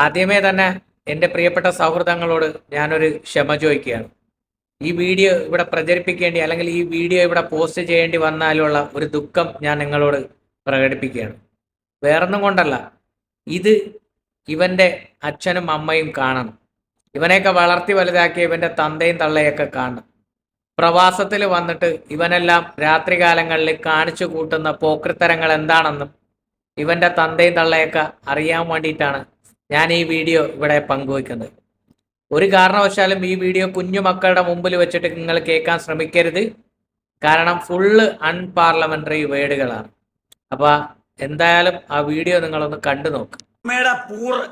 ആദ്യമേ തന്നെ എൻ്റെ പ്രിയപ്പെട്ട സൗഹൃദങ്ങളോട് ഞാനൊരു ക്ഷമ ചോദിക്കുകയാണ്. ഈ വീഡിയോ ഇവിടെ പ്രചരിപ്പിക്കേണ്ടി അല്ലെങ്കിൽ ഈ വീഡിയോ ഇവിടെ പോസ്റ്റ് ചെയ്യേണ്ടി വന്നാലുള്ള ഒരു ദുഃഖം ഞാൻ നിങ്ങളോട് പ്രകടിപ്പിക്കുകയാണ്. വേറൊന്നും കൊണ്ടല്ല, ഇത് ഇവൻ്റെ അച്ഛനും അമ്മയും കാണണം. ഇവനെയൊക്കെ വളർത്തി വലുതാക്കിയ ഇവൻ്റെ തന്തയും തള്ളയൊക്കെ കാണണം. പ്രവാസത്തിൽ വന്നിട്ട് ഇവനെല്ലാം രാത്രികാലങ്ങളിൽ കാണിച്ചു കൂട്ടുന്ന പോക്രിത്തരങ്ങൾ എന്താണെന്നും ഇവൻ്റെ തന്തയും തള്ളയൊക്കെ അറിയാൻ വേണ്ടിയിട്ടാണ് ഞാൻ ഈ വീഡിയോ ഇവിടെ പങ്കുവയ്ക്കുന്നത്. ഒരു കാരണവശാലും ഈ വീഡിയോ കുഞ്ഞുമക്കളുടെ മുമ്പിൽ വെച്ചിട്ട് നിങ്ങൾ കേൾക്കാൻ ശ്രമിക്കരുത്. കാരണം ഫുള്ള് അൺപാർലമെന്ററി വേർഡുകളാണ്. അപ്പൊ എന്തായാലും ആ വീഡിയോ നിങ്ങളൊന്ന് കണ്ടു നോക്ക്. അമ്മയുടെ പൂറ്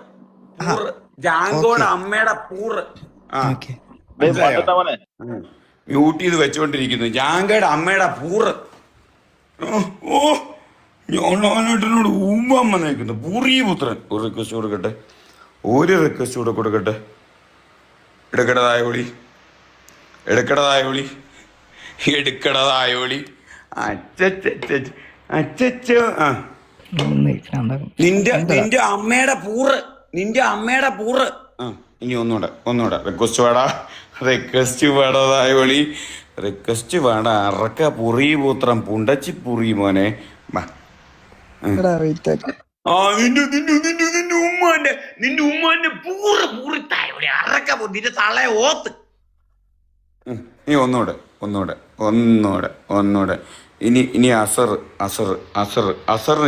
ജാങ്കോടെ അമ്മയുടെ പൂറ് മ്യൂട്ട് ചെയ്ത് വെച്ചോണ്ടിരിക്കുന്നു. ജാങ്കയുടെ അമ്മയുടെ പൂറ് ഞാനോട് ഊമ്പമ്മ നയിക്കുന്നു. പൂറി പുത്രൻ ഒരു റിക്വസ്റ്റ് കൊടുക്കട്ടെ, ഒരു റിക്വസ്റ്റ് കൂടെ കൊടുക്കട്ടെ. എടുക്കടതായോളി എടുക്കടതായോളി എടുക്കടതായോളി അച്ചോ നിന്റെ അമ്മയുടെ പൂറ്, നിന്റെ അമ്മയുടെ പൂറ്. ഇനി ഒന്നുകൂടെ റിക്വസ്റ്റ് വേടാ, റിക്വസ്റ്റ് വേടതായോളി, റിക്വസ്റ്റ് വേണ്ട. അറക്ക പുറി പൂത്രം പുണ്ടച്ചി പുറി മോനെ. നിന്റെ ഉമ്മാന്റെ പൂറ് പൂറിത്തായോളി അറക്ക നിന്റെ തളയെ ഓത്ത്. ഇനി ഒന്നുകൂടെ ഇനി അസറിന്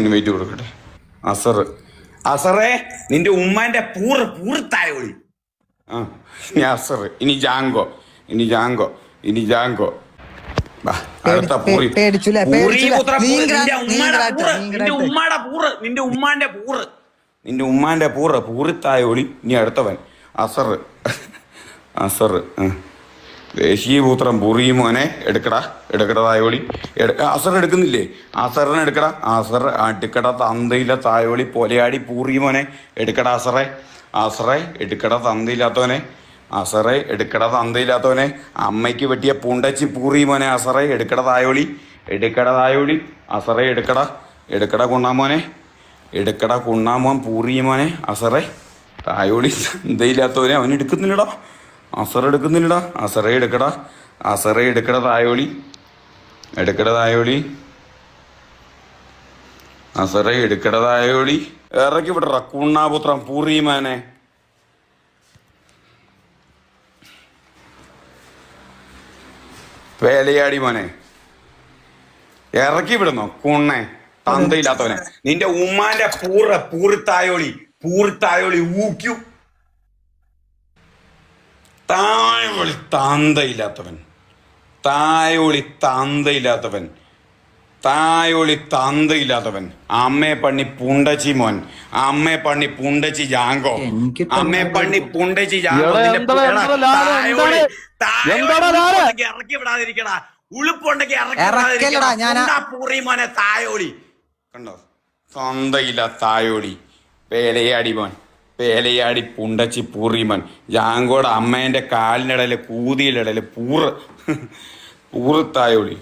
ഇൻവൈറ്റ് കൊടുക്കട്ടെ. അസറേ നിന്റെ ഉമ്മാന്റെ പൂറിത്തായോളി. ഇനി അസർ, ഇനി ജാങ്കോ അടുത്ത പൂറി. നിന്റെ ഉമ്മാന്റെ പൂറ് പൂറിത്തായോളി. ഇനി അടുത്തവൻ അസർ ദേശീയപൂത്രം പൂറിയുമോനെ എടുക്കടതായോളി. അസർ എടുക്കുന്നില്ലേ? അസറിനെ എടുക്കട. അസർ അടുക്കട തന്തയില്ല തായോളി പൊലയാടി പൂറിയുമോനെ എടുക്കട. അസറെ എടുക്കട തന്തയില്ലാത്തവനെ. അസറെ എടുക്കട തന്തയില്ലാത്തവനെ. അമ്മയ്ക്ക് പറ്റിയ പൂണ്ടച്ചി പൂറിയുമോനെ. അസറെ എടുക്കടതായോളി. അസറെ എടുക്കട കുണ്ണാമോനെ. എടുക്കട കുണ്ണാമോൻ പൂറിയുമോനെ. അസറെ തായോളി തന്തയില്ലാത്തവനെ. അവൻ എടുക്കുന്നില്ലടാ. അസറെ എടുക്കടതായോളി. അസറെ എടുക്കടതായോളി. ഇറക്കി വിടറ കുണ്ണാപുത്രം പൂറിയുമാനെ. വേലയാടി മോനെ ഇറക്കി വിടുന്നോ കുണ്ണെ തന്തയില്ലാത്തവനെ. നിന്റെ ഉമ്മാന്റെ പൂറിത്തായോളി ഊക്കു തായോളി തന്തയില്ലാത്തവൻ. അമ്മയെ പണ്ണി പുണ്ടച്ചി മോൻ. അമ്മയെ പണ്ണി പുണ്ടച്ചി ജാങ്കോ. അമ്മയെ പണ്ണി പുണ്ടച്ചി ജാങ്കോ. ഇറക്കി വിടാതിരിക്കടാ. ഉളുപ്പുണ്ടെങ്കിൽ പൂറി മോനെ തായോളി. കണ്ടോ? തന്തയില്ല തായോളി പേലയാടി മോൻ. പേലയാടി പുണ്ടച്ചി പൂറിമോൻ. ജാങ്കോടെ അമ്മേന്റെ കാലിനിടയില് കൂതിയിലിടയില് പൂറ് തായോളി.